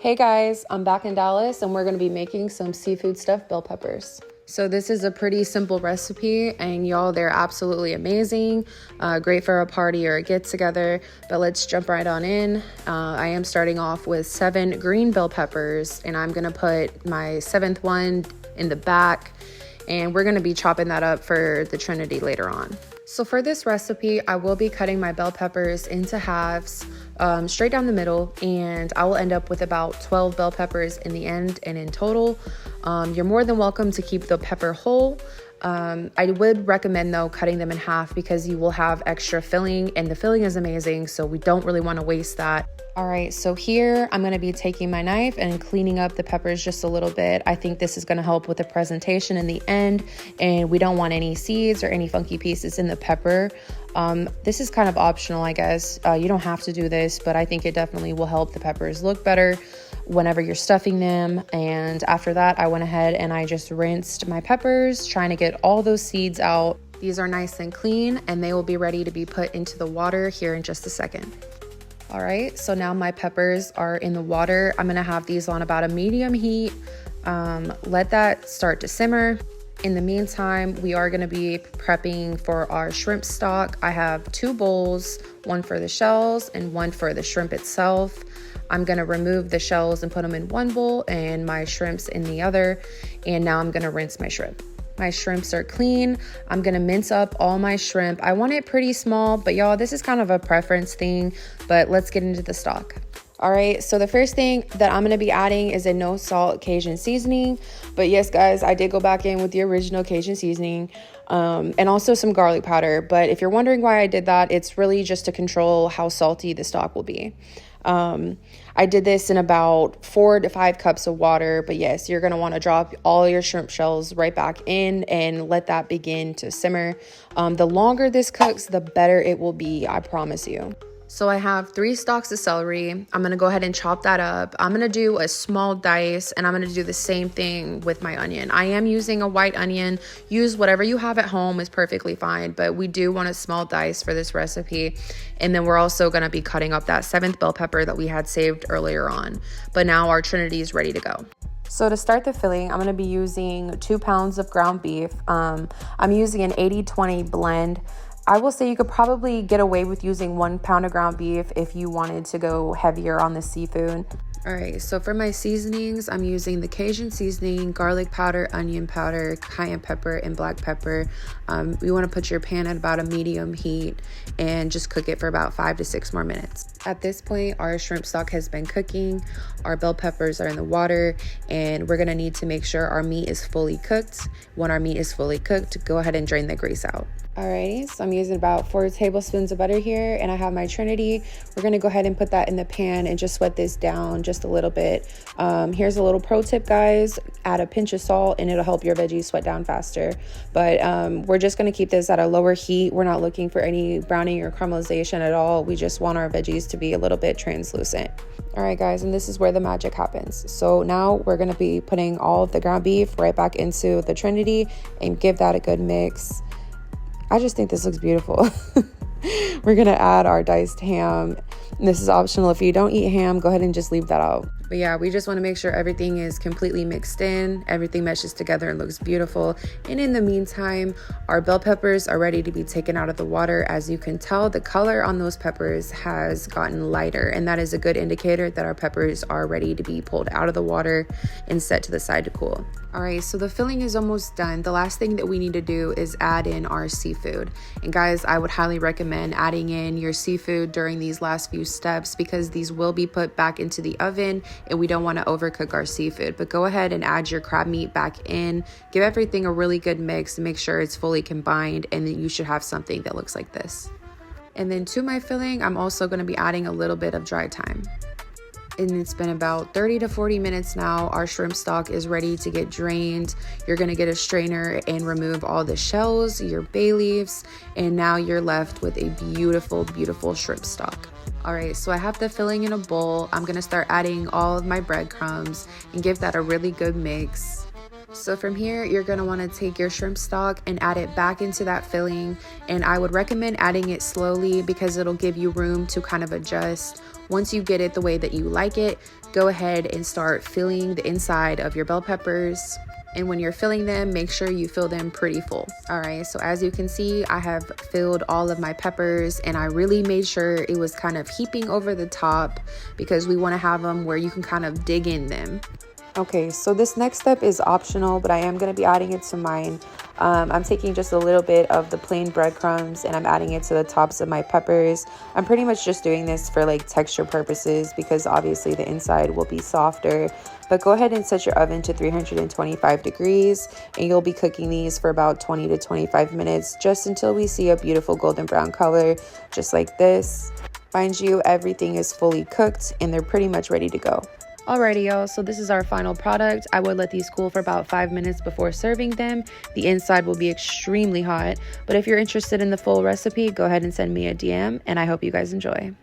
Hey guys, I'm back in Dallas and we're going to be making some seafood stuffed bell peppers. So this is a pretty simple recipe and y'all, they're absolutely amazing. Great for a party or a get together, but let's jump right on in. I am starting off with 7 green bell peppers and I'm going to put my 7th one in the back and we're going to be chopping that up for the Trinity later on. So for this recipe, I will be cutting my bell peppers into halves, straight down the middle, and I will end up with about 12 bell peppers in the end and in total. You're more than welcome to keep the pepper whole. I would recommend though cutting them in half because you will have extra filling and the filling is amazing, so we don't really want to waste that. All right, so here I'm going to be taking my knife and cleaning up the peppers just a little bit. I think this is going to help with the presentation in the end, and we don't want any seeds or any funky pieces in the pepper. This is kind of optional, I guess. You don't have to do this, but I think it definitely will help the peppers look better whenever you're stuffing them. And after that, I went ahead and I just rinsed my peppers, trying to get all those seeds out. These are nice and clean, and they will be ready to be put into the water here in just a second. All right, so now my peppers are in the water. I'm gonna have these on about a medium heat. Let that start to simmer. In the meantime, we are gonna be prepping for our shrimp stock. I have 2 bowls, one for the shells and one for the shrimp itself. I'm gonna remove the shells and put them in one bowl and my shrimps in the other. And now I'm gonna rinse my shrimp. My shrimps are clean. I'm gonna mince up all my shrimp. I want it pretty small, but y'all, this is kind of a preference thing, but let's get into the stock. All right, so the first thing that I'm gonna be adding is a no salt Cajun seasoning. But yes, guys, I did go back in with the original Cajun seasoning and also some garlic powder. But if you're wondering why I did that, it's really just to control how salty the stock will be. I did this in about 4 to 5 cups of water, but yes, you're going to want to drop all your shrimp shells right back in and let that begin to simmer. The longer this cooks, the better it will be, I promise you. So I have 3 stalks of celery. I'm going to go ahead and chop that up. I'm going to do a small dice and I'm going to do the same thing with my onion. I am using a white onion. Use whatever you have at home is perfectly fine, but we do want a small dice for this recipe. And then we're also going to be cutting up that 7th bell pepper that we had saved earlier on. But now our Trinity is ready to go. So to start the filling, I'm going to be using 2 pounds of ground beef. I'm using an 80-20 blend. I will say you could probably get away with using 1 pound of ground beef if you wanted to go heavier on the seafood. All right, so for my seasonings, I'm using the Cajun seasoning, garlic powder, onion powder, cayenne pepper, and black pepper. You want to put your pan at about a medium heat and just cook it for about 5 to 6 more minutes. At this point, our shrimp stock has been cooking, our bell peppers are in the water, and we're gonna need to make sure our meat is fully cooked. When our meat is fully cooked, go ahead and drain the grease out. Alrighty, so I'm using about 4 tablespoons of butter here, and I have my Trinity. We're gonna go ahead and put that in the pan and just sweat this down just a little bit. Here's a little pro tip, guys. Add a pinch of salt and it'll help your veggies sweat down faster. But we're just gonna keep this at a lower heat. We're not looking for any browning or caramelization at all. We just want our veggies to be a little bit translucent. All right, guys, and this is where the magic happens. So now we're gonna be putting all of the ground beef right back into the Trinity and give that a good mix. I just think this looks beautiful. We're gonna add our diced ham. This is optional. If you don't eat ham, go ahead and just leave that out. But yeah, we just want to make sure everything is completely mixed in, everything meshes together and looks beautiful. And in the meantime, our bell peppers are ready to be taken out of the water. As you can tell, the color on those peppers has gotten lighter, and that is a good indicator that our peppers are ready to be pulled out of the water and set to the side to cool. All right, so the filling is almost done. The last thing that we need to do is add in our seafood. And guys, I would highly recommend adding in your seafood during these last few steps because these will be put back into the oven and we don't want to overcook our seafood. But go ahead and add your crab meat back in. Give everything a really good mix and make sure it's fully combined, and then you should have something that looks like this. And then to my filling, I'm also going to be adding a little bit of dry thyme. And it's been about 30 to 40 minutes now. Our shrimp stock is ready to get drained. You're gonna get a strainer and remove all the shells, your bay leaves, and now you're left with a beautiful, beautiful shrimp stock. All right, so I have the filling in a bowl. I'm gonna start adding all of my breadcrumbs and give that a really good mix. So from here, you're going to want to take your shrimp stock and add it back into that filling. And I would recommend adding it slowly because it'll give you room to kind of adjust. Once you get it the way that you like it, go ahead and start filling the inside of your bell peppers. And when you're filling them, make sure you fill them pretty full. All right, so as you can see, I have filled all of my peppers, and I really made sure it was kind of heaping over the top because we want to have them where you can kind of dig in them. Okay, so this next step is optional, but I am going to be adding it to mine. I'm taking just a little bit of the plain breadcrumbs and I'm adding it to the tops of my peppers. I'm pretty much just doing this for like texture purposes because obviously the inside will be softer. But go ahead and set your oven to 325 degrees and you'll be cooking these for about 20 to 25 minutes just until we see a beautiful golden brown color, just like this. Mind you, everything is fully cooked and they're pretty much ready to go. Alrighty y'all, so this is our final product. I would let these cool for about 5 minutes before serving them. The inside will be extremely hot, but if you're interested in the full recipe, go ahead and send me a DM, and I hope you guys enjoy.